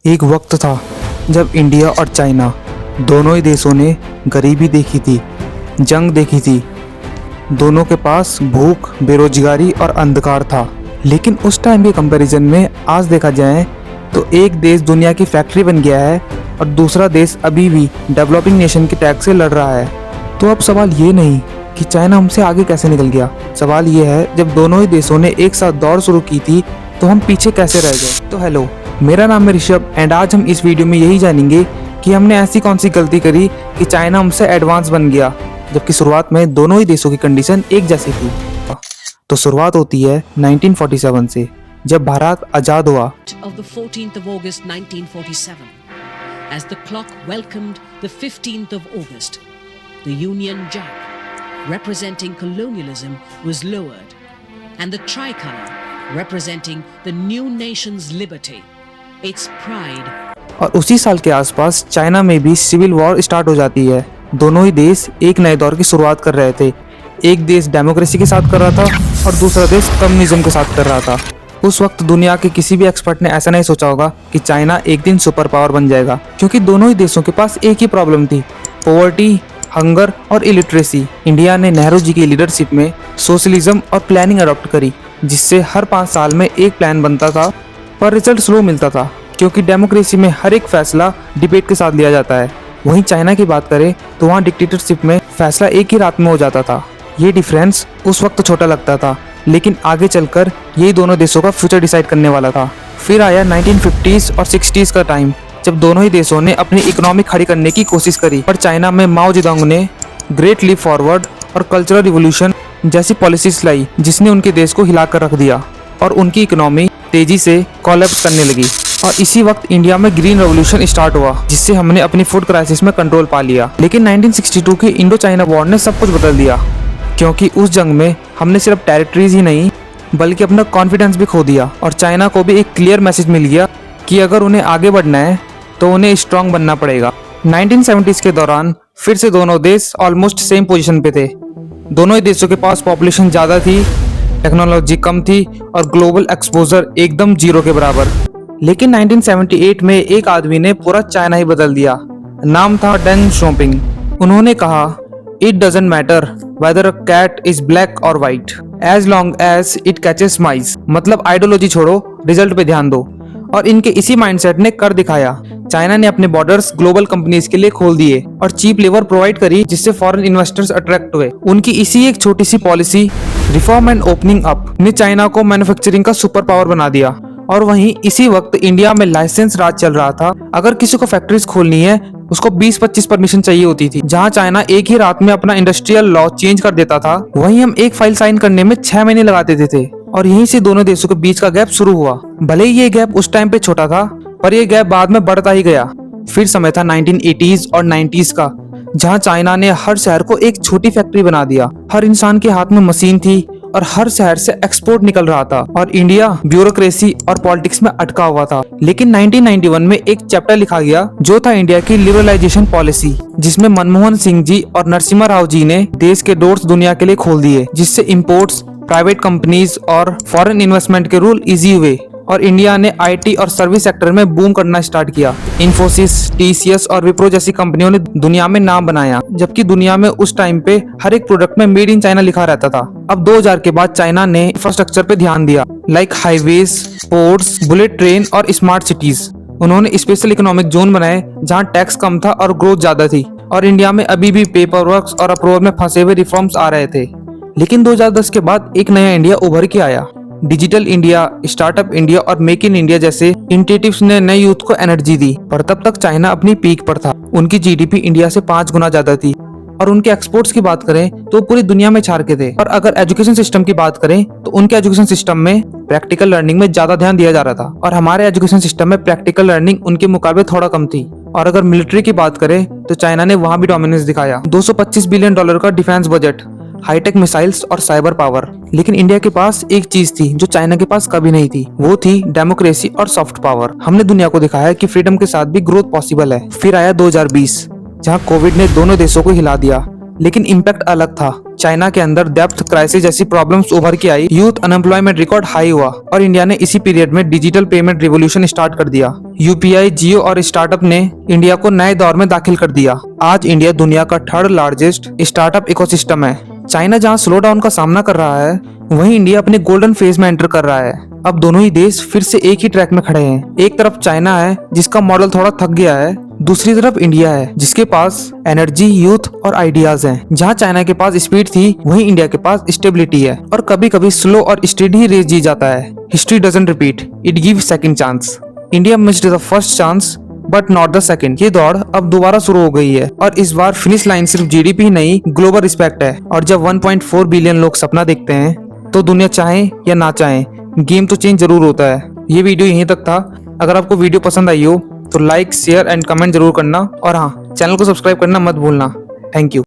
एक वक्त था जब इंडिया और चाइना दोनों ही देशों ने गरीबी देखी थी, जंग देखी थी। दोनों के पास भूख, बेरोजगारी और अंधकार था। लेकिन उस टाइम के कंपैरिजन में आज देखा जाए तो एक देश दुनिया की फैक्ट्री बन गया है और दूसरा देश अभी भी डेवलपिंग नेशन के टैग से लड़ रहा है। तो अब सवाल ये नहीं कि चाइना हमसे आगे कैसे निकल गया, सवाल ये है जब दोनों ही देशों ने एक साथ दौड़ शुरू की थी तो हम पीछे कैसे रह गए। तो हेलो, मेरा नाम है ऋषभ एंड आज हम इस वीडियो में यही जानेंगे कि हमने ऐसी कौन सी गलती करी कि चाइना हमसे एडवांस बन गया, जबकि शुरुआत में दोनों ही देशों की कंडीशन एक जैसी थी। तो शुरुआत होती है 1947 से, जब भारत आजाद हुआ। Of the 14th of August 1947, as the clock welcomed the 15th of August, the Union Jack, representing colonialism, was lowered, and the tricolor, representing the new nation's liberty, its pride. और उसी साल के आसपास चाइना में भी civil war start हो जाती है। दोनों ही देश एक नए दौर की शुरुआत कर रहे थे। एक देश डेमोक्रेसी के साथ कर रहा था और दूसरा देश कम्युनिज्म के साथ कर रहा था। उस वक्त दुनिया के किसी भी एक्सपर्ट ने ऐसा नहीं सोचा होगा कि चाइना एक दिन सुपर पावर बन जाएगा, क्योंकि दोनों ही देशों के पास एक ही प्रॉब्लम थी, पॉवर्टी, हंगर और इलिटरेसी। इंडिया ने नेहरू जी की लीडरशिप में सोशलिज्म और प्लानिंग अडॉप्ट करी, जिससे हर 5 साल में एक प्लान बनता था, पर रिजल्ट स्लो मिलता था, क्योंकि डेमोक्रेसी में हर एक फैसला डिबेट के साथ लिया जाता है। वहीं चाइना की बात करें तो वहाँ डिक्टेटरशिप में फैसला एक ही रात में हो जाता था। ये डिफरेंस उस वक्त छोटा लगता था, लेकिन आगे चलकर यही दोनों देशों का फ्यूचर डिसाइड करने वाला था। फिर आया 1950s और 60s का टाइम, जब दोनों ही देशों ने अपनी इकोनॉमी खड़ी करने की कोशिश करी, पर चाइना में माओ जेडोंग ने ग्रेट लीप फॉरवर्ड और कल्चरल रिवोल्यूशन जैसी पॉलिसीज लाई, जिसने उनके देश को हिलाकर रख दिया और उनकी इकोनॉमी तेजी से कोलैप्स करने लगी। और इसी वक्त इंडिया में ग्रीन रेवोल्यूशन स्टार्ट हुआ, जिससे हमने अपनी फूड क्राइसिस में कंट्रोल पा लिया। लेकिन 1962 की इंडो चाइना वॉर ने सब कुछ बदल दिया, क्योंकि उस जंग में हमने सिर्फ टेरिटरीज ही नहीं बल्कि अपना कॉन्फिडेंस भी खो दिया। और चाइना को भी एक क्लियर मैसेज मिल गया कि अगर उन्हें आगे बढ़ना है तो उन्हें स्ट्रांग बनना पड़ेगा। 1970s के दौरान फिर से दोनों देश ऑलमोस्ट सेम पोजीशन पे थे। दोनों ही देशों के पास पॉपुलेशन ज़्यादा थी, टेक्नोलॉजी कम थी और ग्लोबल एक्सपोजर एकदम जीरो के बराबर। लेकिन 1978 में एक आदमी ने पूरा चाइना ही बदल दिया। नाम था डेंग शोपिंग। उन्होंने कहा, it doesn't matter whether a cat is black और white as long as it catches mice. मतलब आइडियोलॉजी छोड़ो, रिजल्ट पे ध्यान दो। और इनके इसी माइंडसेट ने कर दिखाया। चाइना ने अपने बॉर्डर्स ग्लोबल कंपनीज के लिए खोल दिए और चीप लेबर प्रोवाइड करी, जिससे फॉरेन इन्वेस्टर्स अट्रैक्ट हुए। उनकी इसी एक छोटी सी policy, reform and opening up, ने चाइना को मैन्युफैक्चरिंग का सुपर पावर बना दिया। और वहीं इसी वक्त इंडिया में लाइसेंस राज चल रहा था। अगर किसी को फैक्ट्रीज खोलनी है उसको 20-25 परमिशन चाहिए होती थी, जहां चाइना एक ही रात में अपना इंडस्ट्रियल लॉ चेंज कर देता था, वहीं हम एक फाइल साइन करने में 6 महीने लगा देते थे। और यहीं से दोनों देशों के बीच का गैप शुरू हुआ। भले ही ये गैप उस टाइम पे छोटा था, पर ये गैप बाद में बढ़ता ही गया। फिर समय था 1980s और 90s का, जहां चाइना ने हर शहर को एक छोटी फैक्ट्री बना दिया। हर इंसान के हाथ में मशीन थी और हर शहर से एक्सपोर्ट निकल रहा था, और इंडिया ब्यूरोक्रेसी और पॉलिटिक्स में अटका हुआ था। लेकिन 1991 में एक चैप्टर लिखा गया, जो था इंडिया की लिबरलाइजेशन पॉलिसी, जिसमें मनमोहन सिंह जी और नरसिम्हा राव जी ने देश के डोर्स दुनिया के लिए खोल दिए, जिससे इंपोर्ट्स, प्राइवेट कंपनीज और फॉरेन इन्वेस्टमेंट के रूल इजी हुए। और इंडिया ने आईटी और सर्विस सेक्टर में बूम करना स्टार्ट किया। इन्फोसिस, टीसीएस और विप्रो जैसी कंपनियों ने दुनिया में नाम बनाया, जबकि दुनिया में उस टाइम पे हर एक प्रोडक्ट में मेड इन चाइना लिखा रहता था। अब 2000 के बाद चाइना ने इंफ्रास्ट्रक्चर पे ध्यान दिया, like highways, ports, bullet train और स्मार्ट सिटीज। उन्होंने स्पेशल इकोनॉमिक जोन बनाए जहाँ टैक्स कम था और ग्रोथ ज्यादा थी। और इंडिया में अभी भी पेपर वर्क और अप्रूवल में फंसे हुए रिफॉर्म्स आ रहे थे। लेकिन 2010 के बाद एक नया इंडिया उभर के आया। डिजिटल इंडिया, स्टार्टअप इंडिया और मेक इन इंडिया जैसे इनिशिएटिव्स ने नए यूथ को एनर्जी दी। पर तब तक चाइना अपनी पीक पर था। उनकी जीडीपी इंडिया से 5 गुना ज्यादा थी, और उनके एक्सपोर्ट्स की बात करें तो पूरी दुनिया में छार के थे। और अगर एजुकेशन सिस्टम की बात करें तो उनके एजुकेशन सिस्टम में प्रैक्टिकल लर्निंग में ज्यादा ध्यान दिया जा रहा था, और हमारे एजुकेशन सिस्टम में प्रैक्टिकल लर्निंग उनके मुकाबले थोड़ा कम थी। और अगर मिलिट्री की बात करें तो चाइना ने वहां भी डोमिनेंस दिखाया। $225 बिलियन का डिफेंस बजट, हाईटेक मिसाइल्स और साइबर पावर। लेकिन इंडिया के पास एक चीज थी जो चाइना के पास कभी नहीं थी, वो थी डेमोक्रेसी और सॉफ्ट पावर। हमने दुनिया को दिखाया कि फ्रीडम के साथ भी ग्रोथ पॉसिबल है। फिर आया 2020, जहां कोविड ने दोनों देशों को हिला दिया। लेकिन इम्पैक्ट अलग था। चाइना के अंदर डेप्थ क्राइसिस जैसी प्रॉब्लम्स उभर के आई, यूथ अनएम्प्लॉयमेंट रिकॉर्ड हाई हुआ और इंडिया ने इसी पीरियड में डिजिटल पेमेंट रिवॉल्यूशन स्टार्ट कर दिया। यूपीआई, जियो और स्टार्टअप ने इंडिया को नए दौर में दाखिल कर दिया। आज इंडिया दुनिया का थर्ड लार्जेस्ट स्टार्टअप इकोसिस्टम है। चाइना जहां स्लो डाउन का सामना कर रहा है, वहीं इंडिया अपने गोल्डन फेज में एंटर कर रहा है। अब दोनों ही देश फिर से एक ही ट्रैक में खड़े हैं। एक तरफ चाइना है जिसका मॉडल थोड़ा थक गया है, दूसरी तरफ इंडिया है जिसके पास एनर्जी, यूथ और आइडियाज हैं। जहां चाइना के पास स्पीड थी, वहीं इंडिया के पास स्टेबिलिटी है। और कभी कभी स्लो और स्टेडी ही रेस जी जाता है। History doesn't repeat, it gives second chance. India missed the first chance but not the second. ये दौड़ अब दोबारा शुरू हो गई है और इस बार फिनिश लाइन सिर्फ जीडीपी ही नहीं, ग्लोबल रिस्पेक्ट है। और जब 1.4 बिलियन लोग सपना देखते हैं, तो दुनिया चाहे या ना चाहे, गेम तो चेंज जरूर होता है। ये वीडियो यहीं तक था। अगर आपको वीडियो पसंद आई हो तो लाइक, शेयर एंड कमेंट जरूर करना और हाँ, चैनल को सब्सक्राइब करना मत भूलना। Thank you.